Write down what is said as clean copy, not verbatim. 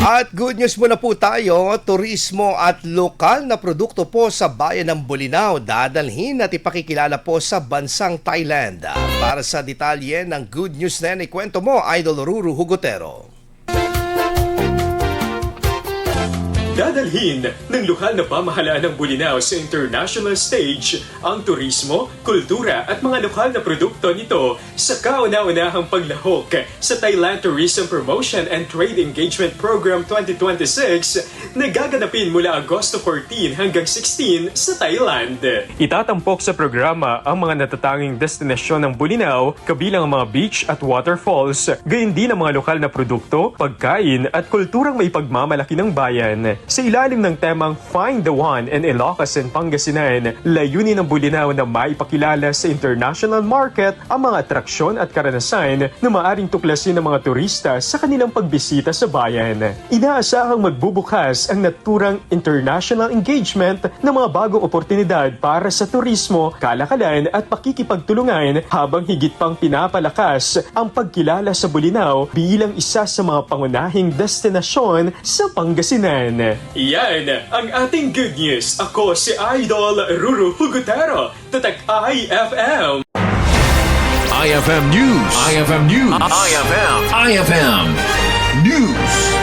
At good news muna po tayo, turismo at lokal na produkto po sa bayan ng Bolinao dadalhin at ipakikilala po sa bansang Thailand. Para sa detalye ng good news na yan, ikwento mo, Idol Ruru Hugotero. Dadalhin ng lokal na pamahalaan ng Bolinao sa international stage ang turismo, kultura at mga lokal na produkto nito sa kauna-unahang paglahok sa Thailand Tourism Promotion and Trade Engagement Program 2026 na gaganapin mula Agosto 14 hanggang 16 sa Thailand. Itatampok sa programa ang mga natatanging destinasyon ng Bolinao kabilang ang mga beach at waterfalls, gayon din ang mga lokal na produkto, pagkain at kulturang may pagmamalaki ng bayan. Sa ilalim ng temang Find the One in Ilocos and Pangasinan, layunin ng Bolinao na maipakilala sa international market ang mga atraksyon at karanasan na maaring tuklasin ng mga turista sa kanilang pagbisita sa bayan. Inaasahang magbubukas ang naturang international engagement ng mga bagong oportunidad para sa turismo, kalakalan at pakikipagtulungan habang higit pang pinapalakas ang pagkilala sa Bolinao bilang isa sa mga pangunahing destinasyon sa Pangasinan. Yan ang ating good news. Ako si Idol Ruru Hugotero, tatak IFM. IFM News. IFM News. IFM News.